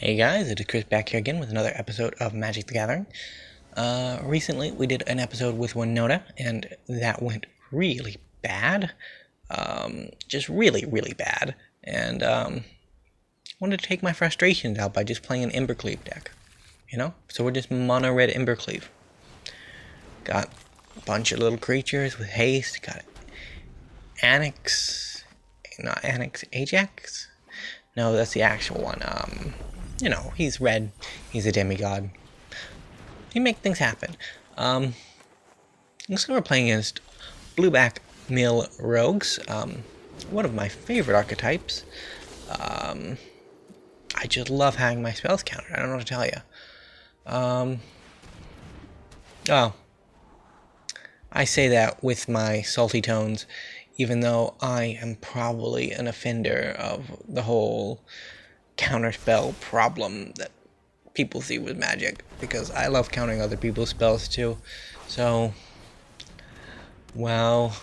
Hey guys, it is Chris back here again with another episode of Magic the Gathering. Recently we did an episode with Winota, and that went really bad. Just really bad. And wanted to take my frustrations out by just playing an Embercleave deck. So we're just mono red Embercleave. Got a bunch of little creatures with haste. Got Ajax? No, that's the actual one. He's red. He's a demigod. He make things happen. So we're playing against blue-black mill rogues. One of my favorite archetypes. I just love having my spells countered. I don't know what to tell you. I say that with my salty tones, even though I am probably an offender of the whole counterspell problem that people see with Magic, because I love countering other people's spells too. So, while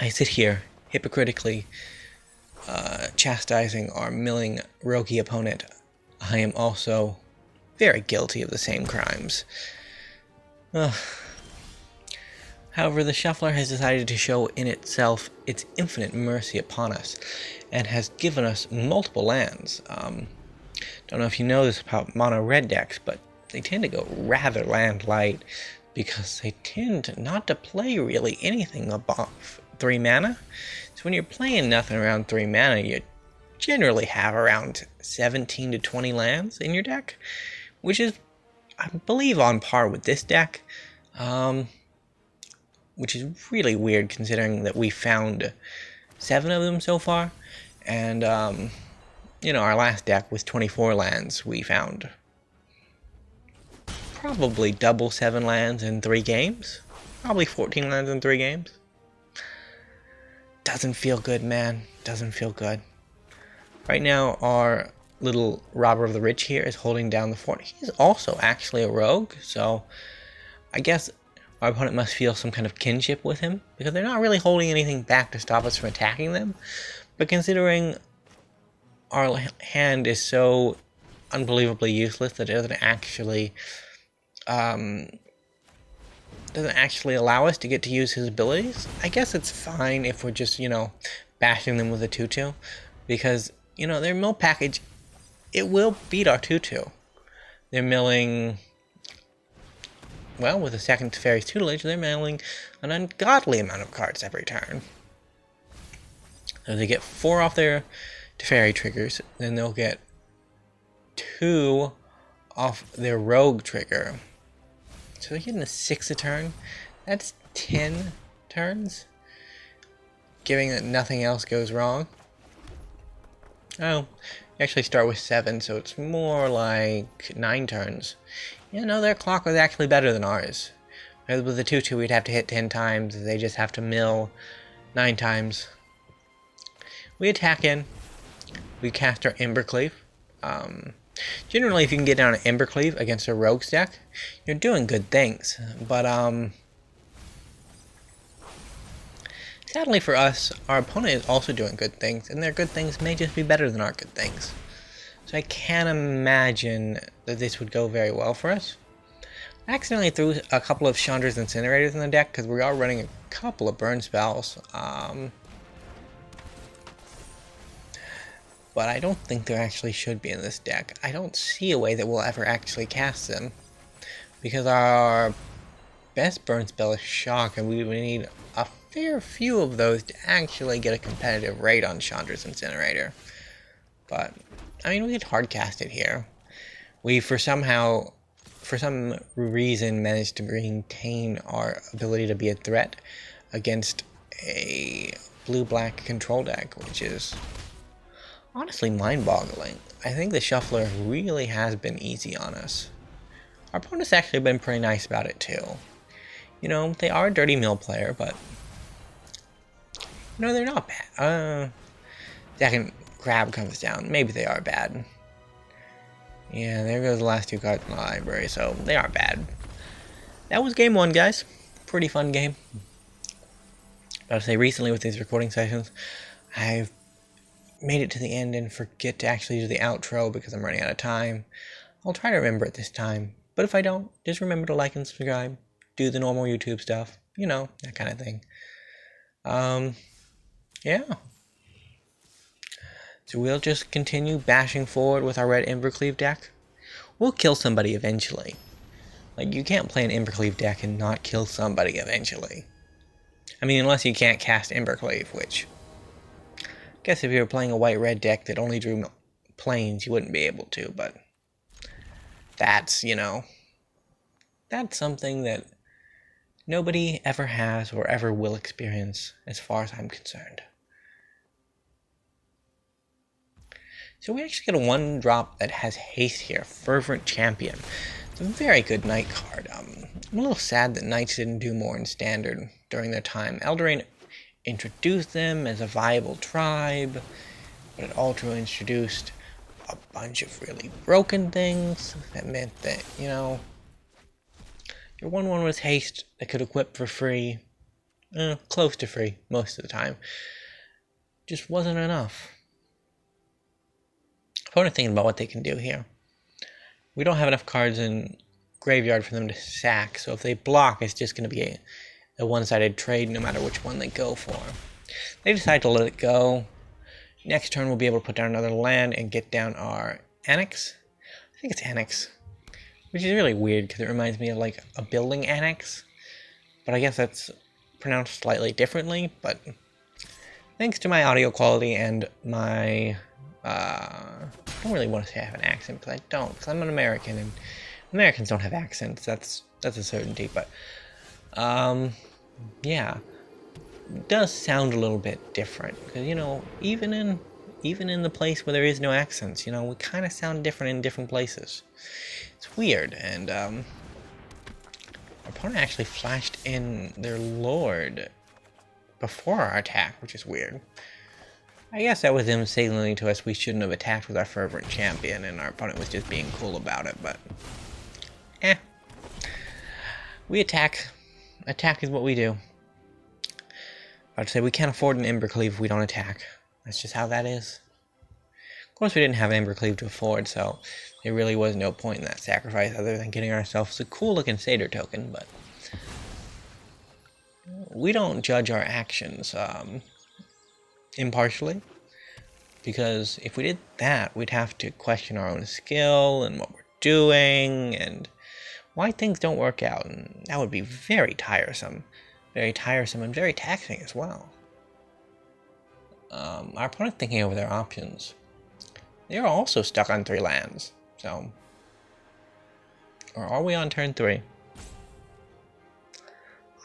I sit here hypocritically chastising our milling roguey opponent, I am also very guilty of the same crimes. However, the Shuffler has decided to show in itself its infinite mercy upon us, and has given us multiple lands. Don't know if you know this about mono red decks, but they tend to go rather land light, because they tend not to play really anything above 3 mana. So when you're playing nothing around 3 mana, you generally have around 17 to 20 lands in your deck, which is, I believe, on par with this deck. Which is really weird considering that we found 7 of them so far, and our last deck with 24 lands, we found probably double 7 lands in 3 games, probably 14 lands in 3 games. Doesn't feel good, man. Doesn't feel good. Right now, our little robber of the rich here is holding down the fort. He's also actually a rogue, so I guess our opponent must feel some kind of kinship with him, because they're not really holding anything back to stop us from attacking them. But considering our hand is so unbelievably useless that it doesn't actually allow us to get to use his abilities, I guess it's fine if we're just, bashing them with a 2/2. Because, their mill package, it will beat our 2/2. They're milling, well, with a second Teferi's tutelage, they're milling an ungodly amount of cards every turn. So they get 4 off their Teferi triggers, then they'll get 2 off their rogue trigger. So they're getting a 6 a turn. That's 10 turns, giving that nothing else goes wrong. Oh, you actually start with 7, so it's more like 9 turns. Their clock was actually better than ours. With the 2/2, we'd have to hit 10 times. They just have to mill 9 times. We attack in. We cast our Embercleave. Generally, if you can get down an Embercleave against a rogue's deck, you're doing good things. But sadly for us, our opponent is also doing good things, and their good things may just be better than our good things. So I can't imagine that this would go very well for us. I accidentally threw a couple of Chandra's Incinerators in the deck, because we are running a couple of burn spells. But I don't think there actually should be in this deck. I don't see a way that we'll ever actually cast them, because our best burn spell is Shock, and we would need a fair few of those to actually get a competitive rate on Chandra's Incinerator. But we could hardcast it here. We, for some reason, managed to maintain our ability to be a threat against a blue-black control deck, which is honestly mind-boggling. I think the Shuffler really has been easy on us. Our opponent's actually been pretty nice about it too. They are a dirty mill player, but they're not bad. Second grab comes down. Maybe they are bad. Yeah, there goes the last 2 cards in the library, so they aren't bad. That was game 1, guys. Pretty fun game. But I'll say recently with these recording sessions, I've made it to the end and forget to actually do the outro because I'm running out of time, I'll try to remember it this time. But if I don't, just remember to like and subscribe. Do the normal YouTube stuff. You know, that kind of thing. Yeah. So we'll just continue bashing forward with our red Embercleave deck. We'll kill somebody eventually. Like, you can't play an Embercleave deck and not kill somebody eventually. I mean, unless you can't cast Embercleave, which... I guess if you were playing a white-red deck that only drew planes, you wouldn't be able to, but... That's, you know... That's something that nobody ever has or ever will experience, as far as I'm concerned. So we actually get a 1-drop that has haste here, Fervent Champion. It's a very good Knight card. I'm a little sad that Knights didn't do more in Standard during their time. Eldraine introduced them as a viable tribe, but it also introduced a bunch of really broken things that meant that, you know, your 1/1 was haste that could equip for free, close to free most of the time. Just wasn't enough. Opponent thinking about what they can do here. We don't have enough cards in graveyard for them to sack, so if they block, it's just going to be a one-sided trade no matter which one they go for. They decide to let it go. Next turn, we'll be able to put down another land and get down our annex. I think it's annex, which is really weird because it reminds me of like a building annex, but I guess that's pronounced slightly differently. But thanks to my audio quality and my I don't really want to say I have an accent, because I don't, because I'm an American, and Americans don't have accents, that's a certainty, but, yeah, it does sound a little bit different, because, you know, even in the place where there is no accents, you know, we kind of sound different in different places. It's weird, and, our opponent actually flashed in their Lord before our attack, which is weird. I guess that was them signaling to us we shouldn't have attacked with our Fervent Champion, and our opponent was just being cool about it, but... We attack. Attack is what we do. I'd say we can't afford an Embercleave if we don't attack. That's just how that is. Of course, we didn't have Embercleave to afford, so there really was no point in that sacrifice other than getting ourselves a cool-looking Satyr token, but... We don't judge our actions, impartially, because if we did that, we'd have to question our own skill and what we're doing and why things don't work out, and that would be very tiresome and very taxing as well. Our opponent thinking over their options. They're also stuck on 3 lands, so, or are we on turn 3?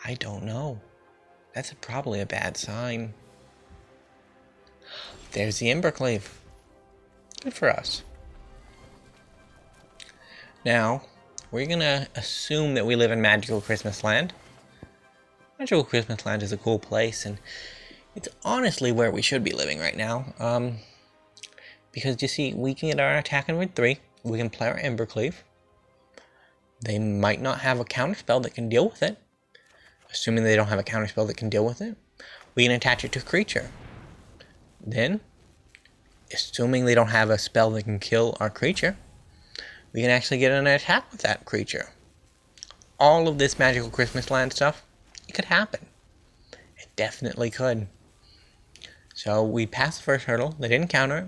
I don't know. That's probably a bad sign. There's the Embercleave. Good for us. Now, we're gonna assume that we live in Magical Christmas Land. Magical Christmas Land is a cool place, and it's honestly where we should be living right now. Because you see, we can get our attack in with 3. We can play our Embercleave. They might not have a counterspell that can deal with it. Assuming they don't have a counterspell that can deal with it, we can attach it to a creature. Then, assuming they don't have a spell that can kill our creature, we can actually get an attack with that creature. All of this Magical Christmas Land stuff, it could happen. It definitely could. So we passed the first hurdle. They didn't counter it.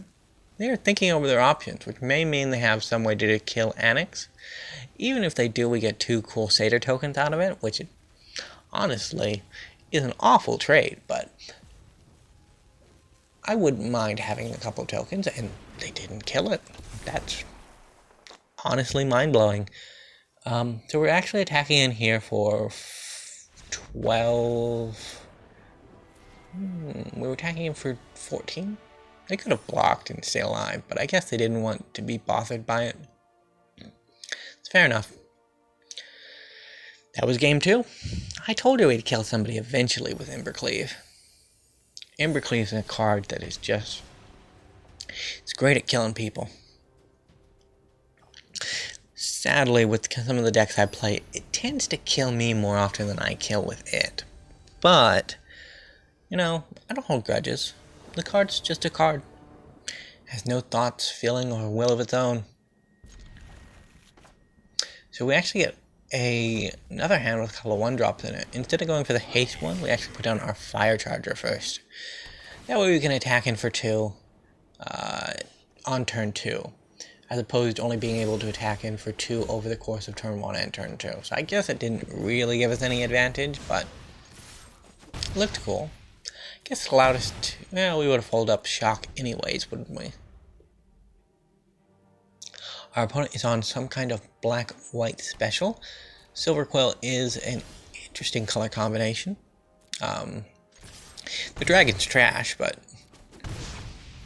They are thinking over their options, which may mean they have some way to kill Annex. Even if they do, we get 2 cool Satyr tokens out of it, which honestly is an awful trade, but I wouldn't mind having a couple of tokens, and they didn't kill it. That's honestly mind-blowing. So we're actually attacking in here for 12... we were attacking him for 14? They could have blocked and stay alive, but I guess they didn't want to be bothered by it. It's fair enough. That was game 2. I told you we'd kill somebody eventually with Embercleave. Embercleave is a card that is just... it's great at killing people. Sadly, with some of the decks I play, it tends to kill me more often than I kill with it. But, you know, I don't hold grudges. The card's just a card. Has no thoughts, feeling, or will of its own. So we actually get another hand with a couple of 1-drops in it. Instead of going for the haste one, we actually put down our fire charger first. That way we can attack in for 2 on turn 2, as opposed to only being able to attack in for 2 over the course of turn 1 and turn 2. So I guess it didn't really give us any advantage, but it looked cool. I guess it allowed us to, well, we would have followed up shock anyways, wouldn't we? Our opponent is on some kind of black-white special. Silver Quill is an interesting color combination. The dragon's trash, but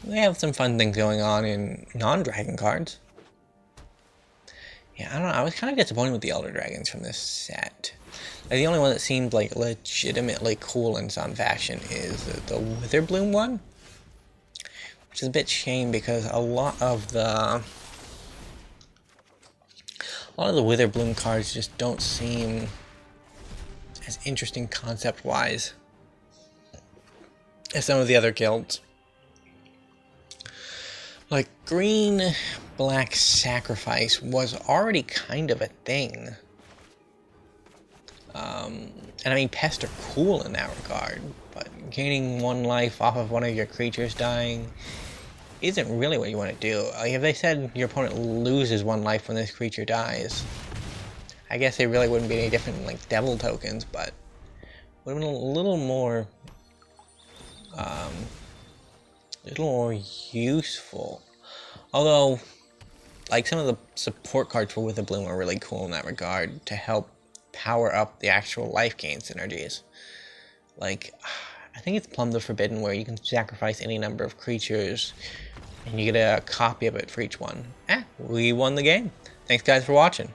we have some fun things going on in non-dragon cards. Yeah, I don't know, I was kind of disappointed with the Elder Dragons from this set. Like, the only one that seemed like legitimately cool in some fashion is the Witherbloom one. Which is a bit shame because a lot of the Witherbloom cards just don't seem as interesting concept-wise as some of the other guilds. Like, green-black sacrifice was already kind of a thing. And I mean, pests are cool in that regard, but gaining 1 life off of one of your creatures dying isn't really what you want to do. Like, if they said your opponent loses 1 life when this creature dies, I guess they really wouldn't be any different than, like, devil tokens, but would have been a little more useful. Although, like, some of the support cards for Witherbloom are really cool in that regard to help power up the actual life gain synergies. Like, I think it's Plum the Forbidden, where you can sacrifice any number of creatures and you get a copy of it for each one. We won the game. Thanks guys for watching.